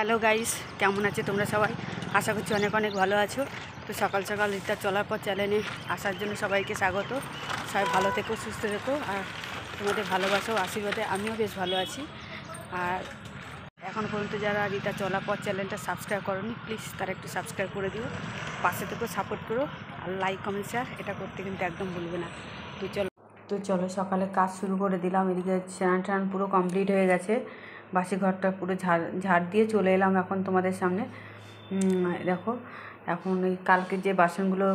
Hello guys, কেমন আছে তোমরা সবাই? আশা করছি অনেক অনেক ভালো আছো। তো সকাল সকাল রিতা চলার পর চ্যানেলে আসার জন্য সবাইকে স্বাগত। সবাই ভালো থেকো, সুস্থ থেকো, আর তোমাদের ভালোবাসা ও আশীর্বাদে আমিও বেশ ভালো আছি। আর এখন পর্যন্ত যারা রিতা চলার পর চ্যানেলটা সাবস্ক্রাইব করোনি, প্লিজ তারা একটু সাবস্ক্রাইব করে দিও, পাশে থেকেও সাপোর্ট করো, আর লাইক কমেন্ট শেয়ার এটা করতে কিন্তু একদম ভুলবে না। তো চলো সকালে কাজ শুরু করে দিলাম। এদিকে স্নান পুরো কমপ্লিট হয়ে গেছে, বাসি ঘরটা পুরো ঝাড় দিয়ে চলে এলাম এখন তোমাদের সামনে। দেখো, এখন এই কালকে যে বাসনগুলো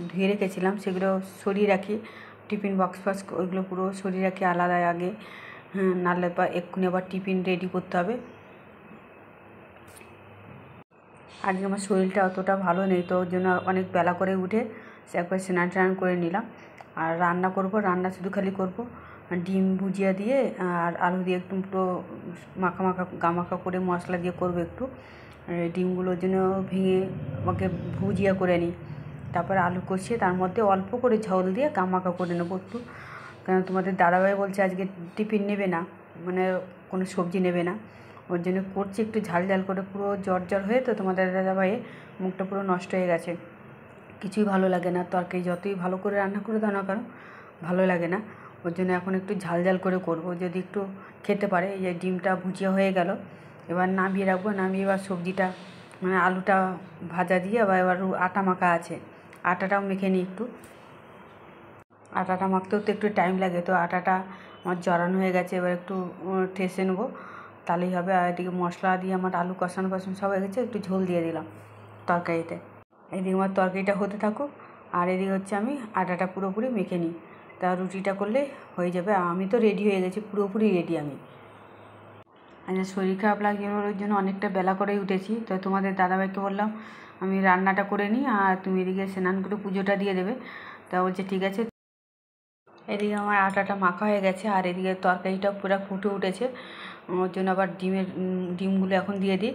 ধুয়ে রেখেছিলাম সেগুলো সরিয়ে রাখি, টিফিন বক্স ফক্স ওইগুলো পুরো সরিয়ে রাখি আলাদা আগে। নাহলে বা এক্ষুনি আবার টিফিন রেডি করতে হবে। আজকে আমার শরীরটা অতটা ভালো নেই, তো ওর জন্য অনেক বেলা করে উঠে সে একবার স্নান করে নিলাম। আর রান্না শুধু খালি করব ডিম ভুজিয়া দিয়ে আর আলু দিয়ে একটু পুরো গামাখা করে মশলা দিয়ে করবো একটু। ডিমগুলোর জন্য ভেঙে আমাকে ভুজিয়া করে নিই, তারপরে আলু কষিয়ে তার মধ্যে অল্প করে ঝোল দিয়ে গামাখা করে নেবো একটু। কারণ তোমাদের দাদাভাই বলছে আজকে টিফিন নেবে না, মানে কোনো সবজি নেবে না, ওর জন্য করছি একটু ঝাল করে। পুরো জ্বর হয়ে তো তোমাদের দাদাভাইয়ের মুখটা পুরো নষ্ট হয়ে গেছে, কিছুই ভালো লাগে না, তরকারি যতই ভালো করে রান্না করে দাও না কেন ভালো লাগে না। ওর জন্য এখন একটু ঝাল করে করব, যদি একটু খেতে পারে। এই যে ডিমটা ভুজিয়া হয়ে গেল, এবার নামিয়ে রাখবো। নামিয়ে এবার সবজিটা মানে আলুটা ভাজা দিয়ে এবার আটা মাখা আছে, আটাটাও মেখে নিই একটু। আটাটা মাখতেও তো একটু টাইম লাগে, তো আটাটা আমার জড়ানো হয়ে গেছে, এবার একটু ঠেসে নেবো তাহলেই হবে। আর এদিকে মশলা দিয়ে আমার আলু কষানো সব হয়ে গেছে, একটু ঝোল দিয়ে দিলাম তরকারিতে। এদিকে আমার তরকারিটা হতে থাকুক, আর এদিকে হচ্ছে আমি আটাটা পুরোপুরি মেখে নিই, তা রুটিটা করলে হয়ে যাবে। আমি তো রেডি হয়ে গেছি, পুরোপুরি রেডি আমি। আচ্ছা, শরীর খারাপ লাগছে ওর জন্য অনেকটা বেলা করেই উঠেছি। তো তোমাদের দাদাভাইকে বললাম আমি রান্নাটা করে নিই, আর তুমি এদিকে স্নান করে পুজোটা দিয়ে দেবে। তা বলছে ঠিক আছে। এদিকে আমার আটাটা মাখা হয়ে গেছে, আর এদিকে তরকারিটা পুরো ফুটে উঠেছে। ওর জন্য আবার ডিমগুলো এখন দিয়ে দিই।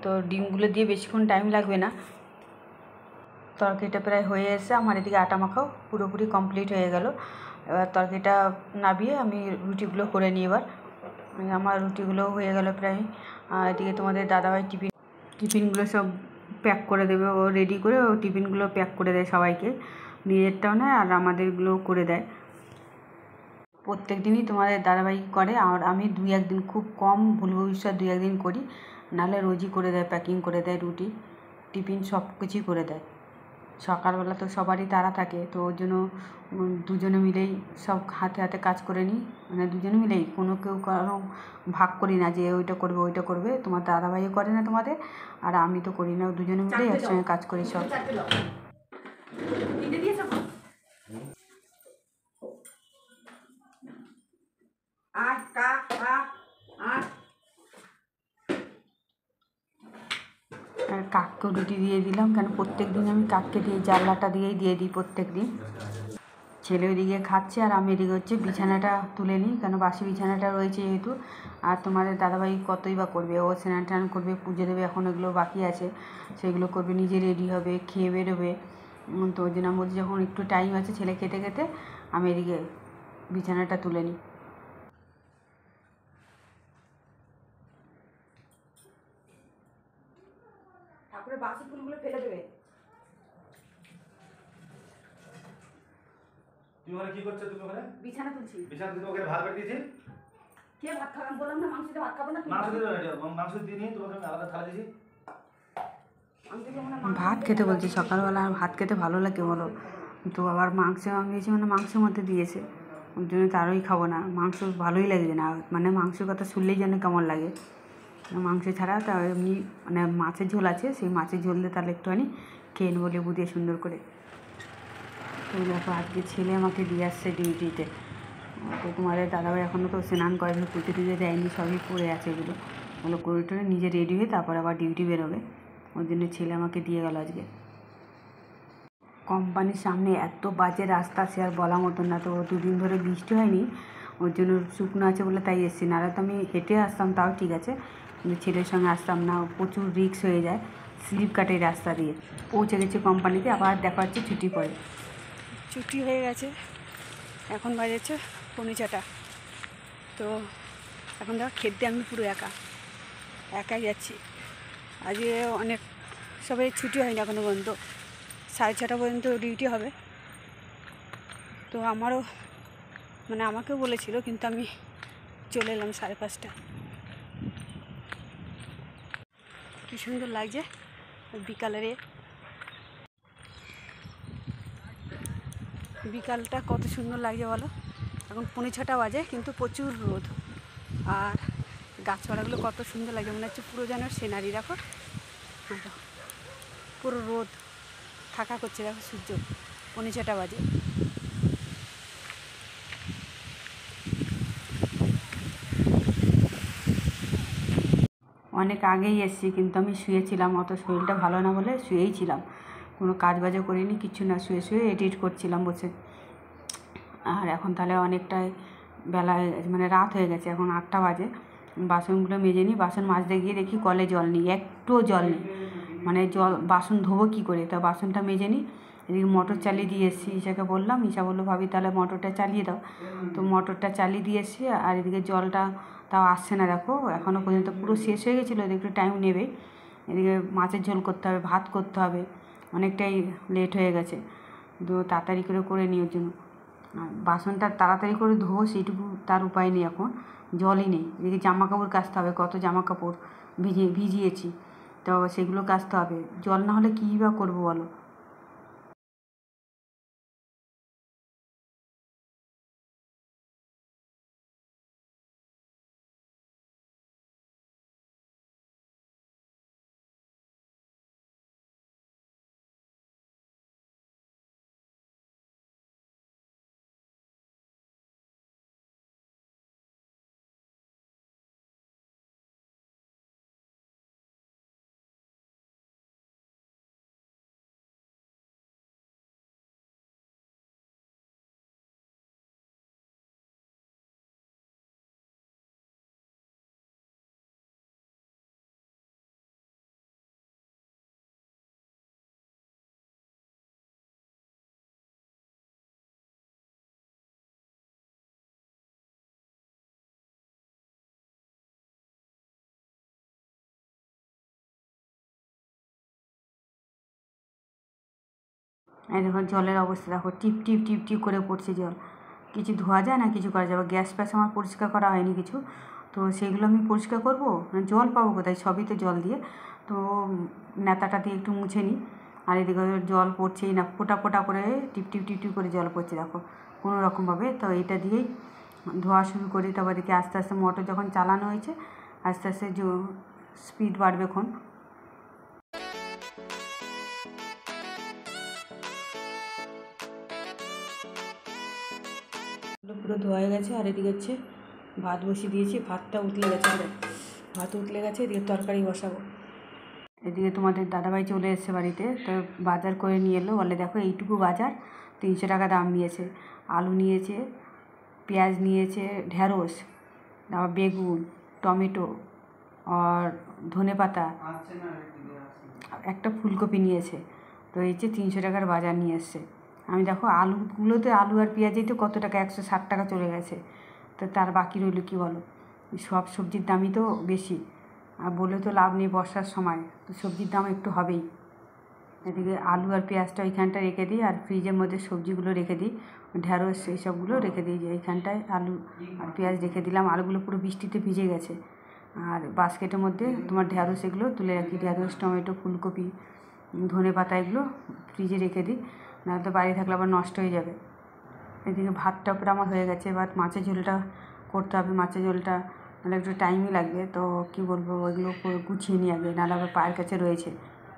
তো ডিমগুলো দিয়ে বেশিক্ষণ টাইম লাগবে না, তরকারিটা প্রায় হয়ে এসে আমার এদিকে আটা মাখাও পুরোপুরি কমপ্লিট হয়ে গেল। এবার তরকারিটা নামিয়ে আমি রুটিগুলো করে নিই। এবার আমার রুটিগুলো হয়ে গেল প্রায়। এদিকে তোমাদের দাদাভাই টিফিনগুলো সব প্যাক করে দেবে, ও রেডি করে ও টিফিনগুলো প্যাক করে দেয় সবাইকে, নিজেরটাও নেয় আর আমাদেরগুলোও করে দেয়। প্রত্যেক দিনই তোমাদের দাদাভাই করে, আর আমি 2-1 দিন, খুব কম ভুল ভবিষ্যৎ 2-1 দিন করি, নাহলে রোজই করে দেয়, প্যাকিং করে দেয়, রুটি টিফিন সব কিছুই করে দেয়। সকালবেলা তো সবারই তাড়া থাকে, তো ওর জন্য দুজনে মিলেই সব হাতে কাজ করে নিই, মানে দুজনে মিলেই, কেউ কারো ভাগ করি না যে ওইটা করবে। তোমার দাদাভাইও করে না তোমাদের, আর আমি তো করি না, দুজনে মিলেই একসঙ্গে কাজ করি সব। আর কাককেও রুটি দিয়ে দিলাম, কেন প্রত্যেক দিন আমি কাককে দিয়ে জানলাটা দিয়েই দিয়ে দিই প্রত্যেক দিন। ছেলে ওইদিকে খাচ্ছে আর আমি এদিকে হচ্ছে বিছানাটা তুলে নিই, কেন বাসি বিছানাটা রয়েছে যেহেতু। আর তোমাদের দাদাভাই কতই বা করবে, ও স্নান করবে, পুজো দেবে, এখন এগুলো বাকি আছে, সেগুলো করবে, নিজে রেডি হবে, খেয়ে বেরোবে। তো ওই জন্য আমি বলছি যখন একটু টাইম আছে ছেলে খেতে আমি এদিকে বিছানাটা তুলে নিই। তারপরে বাসি ফুলগুলো ফেলে দেবে। তুমি ওখানে কি করছো? তুমি ওখানে বিছানা তুলছি। বিছানা তুমি ওখানে ভাত বেড়ে দিয়েছি। কে ভাত খাবেন বললাম না, মাংস দিয়ে ভাত খাবো না। মাংস দিয়ে নিয়ে তোমাকে আলাদা থালা দিয়েছি। ভাত খেতে বলছি, সকালবেলা আর ভাত খেতে ভালো লাগে বলো? তো আবার মাংস দিয়েছি, মানে মাংসের মধ্যে দিয়েছে, ওর জন্য তো আরোই খাবো না। মাংস ভালোই লাগছে না, মানে মাংসের কথা শুনলেই যেন কেমন লাগে। মাংস ছাড়া তা এমনি মানে মাছের ঝোল আছে, সেই মাছের ঝোল দিয়ে তাহলে একটুখানি খেয়ে নেবো লেবু দিয়ে সুন্দর করে। তো দেখো আজকে ছেলে আমাকে দিয়ে আসছে ডিউটিতে। তো তোমাদের দাদাভাই এখনও তো স্নান করেনি, পুজো টুজো দেয়নি, সবই পড়ে আছে এগুলো করে টোরে নিজে রেডি হয়ে তারপর আবার ডিউটি বেরোবে, ওই জন্য ছেলে আমাকে দিয়ে গেল আজকে। কোম্পানির সামনে এত বাজে রাস্তা, সে আর বলা মতন না। তো 2 দিন ধরে বৃষ্টি হয়নি, ওর জন্য শুকনো আছে বলে তাই এসছি, নাহলে তো আমি হেঁটে আসতাম তাও ঠিক আছে, কিন্তু ছেলের সঙ্গে আসতাম না, প্রচুর রিস্ক হয়ে যায়, স্লিপ কাটে রাস্তা দিয়ে। পৌঁছে গেছে কোম্পানিতে, আবার দেখা হচ্ছে ছুটি পড়ে। ছুটি হয়ে গেছে, এখন বাজেছে 4:45। তো এখন দেখো খেতে আমি পুরো একা, একাই যাচ্ছি। আজকে অনেক সবাই ছুটি হয়নি এখনো পর্যন্ত, 6:30 পর্যন্ত ডিউটি হবে। তো আমারও মানে আমাকেও বলেছিল, কিন্তু আমি চলে এলাম 5:30। কি সুন্দর লাগছে বিকালটা, কত সুন্দর লাগছে বলো। এখন 5:45 বাজে, কিন্তু প্রচুর রোদ। আর গাছপালাগুলো কত সুন্দর লাগে, মনে হচ্ছে পুরো যেন সিনারি। দেখো পুরো রোদ থাকা করছে, দেখো সূর্য 5:45 বাজে। অনেক আগেই এসেছি, কিন্তু আমি শুয়েছিলাম, অত শরীরটা ভালো না বলে শুয়েই ছিলাম, কোনো কাজ বাজও করিনি, কিছু না, শুয়ে শুয়ে এডিট করছিলাম বসে। আর এখন তাহলে অনেকটাই বেলা হয়ে গেছে, মানে রাত হয়ে গেছে, এখন 8টা বাজে। বাসনগুলো মেজে নিই, বাসন মাজতে গিয়ে দেখি কলে জল নেই, একটুও জল নেই, মানে বাসন ধোবো কী করে, তা বাসনটা মেজে নিই। এদিকে মোটর চালিয়ে দিয়ে এসেছি, ঈশাকে বললাম, ঈশা বললো ভাবি তাহলে মোটরটা চালিয়ে দাও। তো মোটরটা চালিয়ে দিয়ে এসেছি, আর এদিকে জলটা তাও আসছে না, দেখো এখনও পর্যন্ত পুরো শেষ হয়ে গেছিলো, একটু টাইম নেবে। এদিকে মাছের ঝোল করতে হবে, ভাত করতে হবে, অনেকটাই লেট হয়ে গেছে, তো তাড়াতাড়ি করে নিই ওর জন্য। বাসনটা তাড়াতাড়ি করে ধোবো সেইটুকু তার উপায় নেই, এখন জলই নেই। এদিকে জামা কাপড় কাচতে হবে, কত জামা কাপড় ভিজিয়েছি, তো সেগুলো কাচতে হবে, জল না হলে কী বা করবো বলো। এই দেখো জলের অবস্থা দেখো, টিপ টিপ টিপ টিপ করে পড়ছে জল, কিছু ধোয়া যায় না, কিছু করা যাবে। গ্যাস ফ্যাস আমার পরিষ্কার করা হয়নি কিছু, তো সেগুলো আমি পরিষ্কার করবো, জল পাবো কোথায়, সবই তো জল দিয়ে। তো নেতাটা দিয়ে একটু মুছে নিই। আর এদিকে জল পড়ছেই না, ফোঁটা ফোঁটা করে টিপ টিপ টিপ টিপ করে জল পড়ছে দেখো, কোনো রকমভাবে। তো এটা দিয়েই ধোয়া শুরু করি। তারপর এদিকে আস্তে আস্তে মোটর যখন চালানো হয়েছে, আস্তে আস্তে স্পিড বাড়বে এখন। পুরো ধোয়া হয়ে গেছে। আর এদিকে হচ্ছে ভাত বসিয়ে দিয়েছি, ভাতটা উতলে গেছে, ভাত উতলে গেছে, এদিকে তরকারি বসাবো। এদিকে তোমাদের দাদাভাই চলে এসেছে বাড়িতে, তো বাজার করে নিয়ে এলো, বলে দেখো এইটুকু বাজার 300 টাকা দাম নিয়েছে। আলু নিয়েছে, পেঁয়াজ নিয়েছে, ঢ্যাঁড়স, তারপর বেগুন, টমেটো, আর ধনেপাতা, একটা ফুলকপি নিয়েছে। তো এই যে 300 টাকার বাজার নিয়ে এসছে। আমি দেখো আলুগুলোতে, আলু আর পেঁয়াজেই তো কত টাকা, 160 টাকা চলে গেছে। তো তার বাকি রইল কী বলো, সব সবজির দামই তো বেশি, আর বলে তো লাভ নেই, বর্ষার সময় তো সবজির দাম একটু হবেই। এদিকে আলু আর পেঁয়াজটা ওইখানটায় রেখে দিই, আর ফ্রিজের মধ্যে সবজিগুলো রেখে দিই, ঢ্যাঁড়স এইসবগুলো রেখে দিই, যে এইখানটায় আলু আর পেঁয়াজ রেখে দিলাম। আলুগুলো পুরো বৃষ্টিতে ভিজে গেছে। আর বাস্কেটের মধ্যে তোমার ঢ্যাঁড়স এগুলো তুলে রাখি, ঢ্যাঁড়স, টমেটো, ফুলকপি, ধনেপাতা এগুলো ফ্রিজে রেখে দিই, নাহলে তো বাইরে থাকলে আবার নষ্ট হয়ে যাবে। এদিকে ভাতটা পুরো আমার হয়ে গেছে, এবার মাছের ঝোলটা করতে হবে। মাছের ঝোলটা মানে একটু টাইমই লাগবে, তো কী বলবো, ওইগুলো গুছিয়ে নিয়ে আগে, নাহলে আবার পায়ের কাছে রয়েছে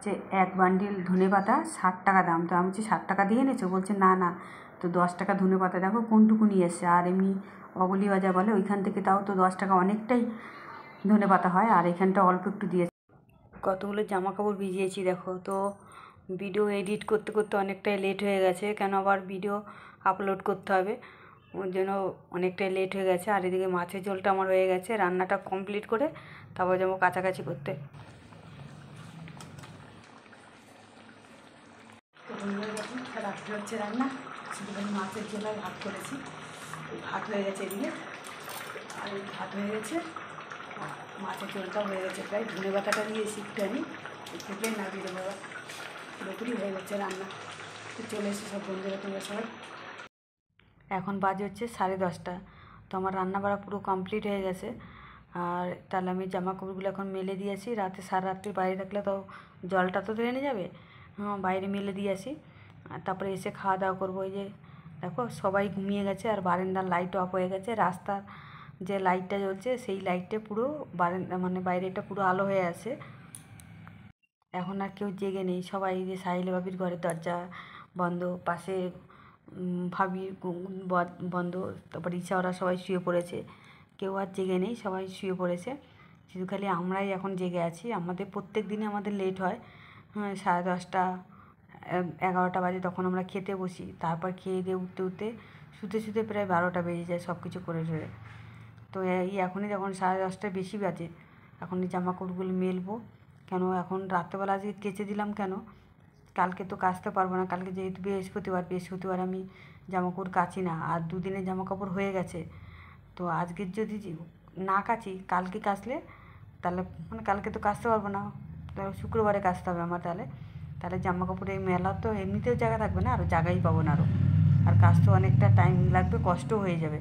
যে এক বান্ডিল ধনেপাতা 60 টাকা দাম। তো আমি বলছি 60 টাকা দিয়ে এনেছো, বলছে না না, তো 10 টাকা ধনেপাতা দেখো কোনটুকু নিয়ে এসছে। আর এমনি অগলি ভাজা বলে ওইখান থেকে, তাও তো 10 টাকা অনেকটাই ধনেপাতা হয়, আর এখানটা অল্প একটু দিয়েছে। কতগুলো জামা কাপড় ভিজিয়েছি দেখো। তো ভিডিও এডিট করতে করতে অনেকটাই লেট হয়ে গেছে, কেন আবার ভিডিও আপলোড করতে হবে, ওর জন্য অনেকটাই লেট হয়ে গেছে। আর এদিকে মাছের ঝোলটা আমার হয়ে গেছে, রান্নাটা কমপ্লিট করে তারপর যাবো কাছাকাছি করতে। রাত্রে হচ্ছে রান্না, শুধু মাছের ঝোল আর ভাত করেছি, ভাত হয়ে গেছে এদিকে, আর ভাত হয়ে গেছে, মাছের ঝোলটা হয়ে গেছে প্রায়, ধনে পাতাটা দিয়ে একটুখানি থেকে নামিয়ে দেবো। এবার পুরোপুরি হয়ে গেছে রান্না। তো চলে এসে সব বন্ধুরা তোমরা সবাই। এখন বাজে হচ্ছে 10:30। তো আমার রান্না বাড়া পুরো কমপ্লিট হয়ে গেছে। আর তাহলে আমি জামা কাপড়গুলো এখন মেলে দিয়েছি। সারা রাত্রি বাইরে থাকলে তো জলটা তো ট্রেনে যাবে, বাইরে মেলে দিয়ে আসি। আর তারপরে এসে খাওয়া দাওয়া করবো। ওই যে দেখো সবাই ঘুমিয়ে গেছে আর বারান্দার লাইট অফ হয়ে গেছে। রাস্তার যে লাইটটা জ্বলছে সেই লাইটটা পুরো বারান্দা মানে বাইরেটা পুরো আলো হয়ে আছে। এখন আর কেউ জেগে নেই, সবাই যে সাহিলে ভাবির ঘরের দরজা বন্ধ, পাশে ভাবির বন্ধ, তারপর ইচ্ছা ওরা সবাই শুয়ে পড়েছে। কেউ আর জেগে নেই, সবাই শুয়ে পড়েছে। শুধু খালি আমরাই এখন জেগে আছি। আমাদের প্রত্যেক দিনে আমাদের লেট হয়, 10:30 11টা বাজে, তখন আমরা খেতে বসি। তারপর খেয়ে দিয়ে উঠতে উঠতে শুতে শুতে প্রায় 12টা বেজে যায় সব কিছু করে ধরে। তো এই এখনই যখন 10:30টার বেশি বাজে, এখন এই জামা কাপড়গুলো মেলবো। কেন এখন রাত্রেবেলা আজকে কেচে দিলাম কেন, কালকে তো কাচতে পারবো না। কালকে যেহেতু বৃহস্পতিবার আমি জামা কাপড় কাচি না, আর দুদিনের জামা কাপড় হয়ে গেছে। তো আজকের যদি না কাচি, কালকে কাচলে তাহলে মানে কালকে তো কাচতে পারবো না, তাহলে শুক্রবারে কাচতে হবে আমার। তাহলে জামা কাপড়ে মেলা তো এমনিতেও জায়গা থাকবে না, আরও জায়গাই পাবো না আরও। আর কাচতেও অনেকটা টাইম লাগবে, কষ্টও হয়ে যাবে।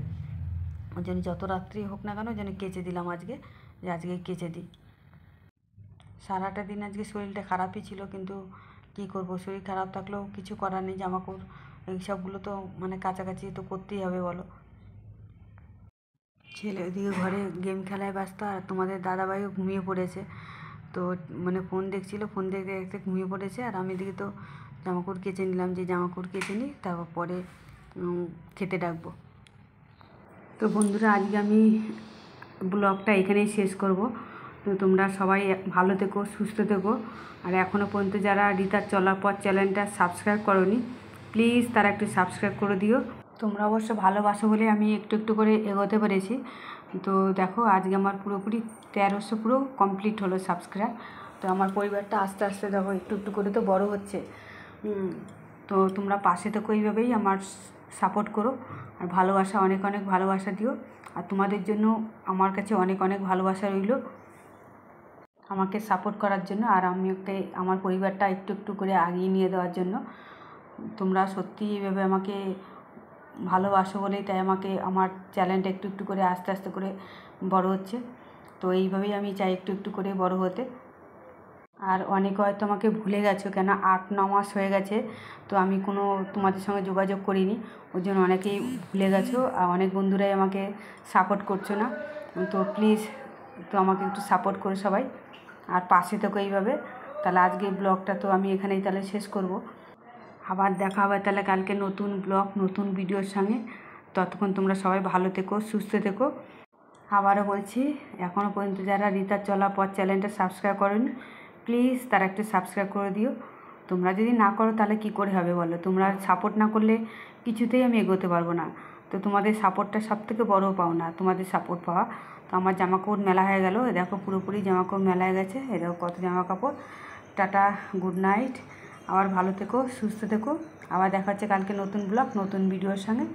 ওই জন্য যত রাত্রি হোক না কেন যেন কেচে দিলাম আজকে, যে আজকে কেচে দিই। সারাটা দিন আজকে শরীরটা খারাপই ছিল, কিন্তু কী করবো, শরীর খারাপ থাকলেও কিছু করার নেই। জামা কাপড় এইসবগুলো তো মানে কাছাকাছি তো করতেই হবে বলো। ছেলে ওইদিকে ঘরে গেম খেলায় ব্যস্ত, আর তোমাদের দাদাভাইও ঘুমিয়ে পড়েছে। তো মানে ফোন দেখছিলো, ফোন দেখতে দেখতে ঘুমিয়ে পড়েছে। আর আমি এদিকে তো জামাকাপড় কেচে নিলাম, যে জামাকাপড় কেচে নিই, তারপর পরে খেতে ডাকবো। তো বন্ধুরা, আজকে আমি ব্লগটা এখানেই শেষ করব। তো তোমরা সবাই ভালো থেকো, সুস্থ থেকো। আর এখনও পর্যন্ত যারা রিতার চলার পথ চ্যানেলটা সাবস্ক্রাইব করোনি, প্লিজ তারা একটু সাবস্ক্রাইব করে দিও। তোমরা অবশ্য ভালোবাসো বলে আমি একটু একটু করে এগোতে পেরেছি। তো দেখো আজকে আমার পুরোপুরি 1300 পুরো কমপ্লিট হলো সাবস্ক্রাইব। তো আমার পরিবারটা আস্তে আস্তে দেখো একটু একটু করে তো বড় হচ্ছে। তো তোমরা পাশে থেকো, এইভাবেই আমার সাপোর্ট করো। আর ভালোবাসা, অনেক অনেক ভালোবাসা দিও। আর তোমাদের জন্য আমার কাছে অনেক অনেক ভালোবাসা রইল আমাকে সাপোর্ট করার জন্য, আর আমাকে আমার পরিবারটা একটু একটু করে আগিয়ে নিয়ে দেওয়ার জন্য। তোমরা সত্যি এইভাবে আমাকে ভালোবাসো বলেই তাই আমাকে আমার চ্যানেলটা একটু একটু করে আস্তে আস্তে করে বড় হচ্ছে। তো এইভাবেই আমি চাই একটু একটু করে বড় হতে। আর অনেকে হয়তো আমাকে ভুলে গেছো, কেন 8-9 মাস হয়ে গেছে তো আমি কোনো তোমাদের সঙ্গে যোগাযোগ করিনি। ওই জন্য অনেকেই ভুলে গেছো, আর অনেক বন্ধুরাই আমাকে সাপোর্ট করছো না। তো প্লিজ তো আমাকে একটু সাপোর্ট করো সবাই, আর পাশে থেকো এইভাবে। তাহলে আজকে ব্লগটা তো আমি এখানেই তাহলে শেষ করব। আবার দেখা হবে তাহলে কালকে নতুন ব্লগ নতুন ভিডিওর সঙ্গে। ততক্ষণ তোমরা সবাই ভালো থেকো, সুস্থ থেকো। আবারও বলছি, এখনও পর্যন্ত যারা রিতার চলা পথ চ্যানেলটা সাবস্ক্রাইব করেনি, প্লিজ তারা একটু সাবস্ক্রাইব করে দিও। তোমরা যদি না করো তাহলে কী করে হবে বলো? তোমরা সাপোর্ট না করলে কিছুতেই আমি এগোতে পারবো না। তো তোমাদের সাপোর্টটা সবথেকে বড় পাওনা, তোমাদের সাপোর্ট পাওয়া। তো আমার জামাকাপড় মেলা হয়ে গেল, দেখো পুরোপুরি জামাকাপড় মেলা হয়ে গেছে। দেখো কত জামাকাপড়। Tata, good night. আবার ভালো থেকো, সুস্থ থেকো। আবার দেখা হচ্ছে কালকে নতুন ব্লগ নতুন ভিডিওর সঙ্গে।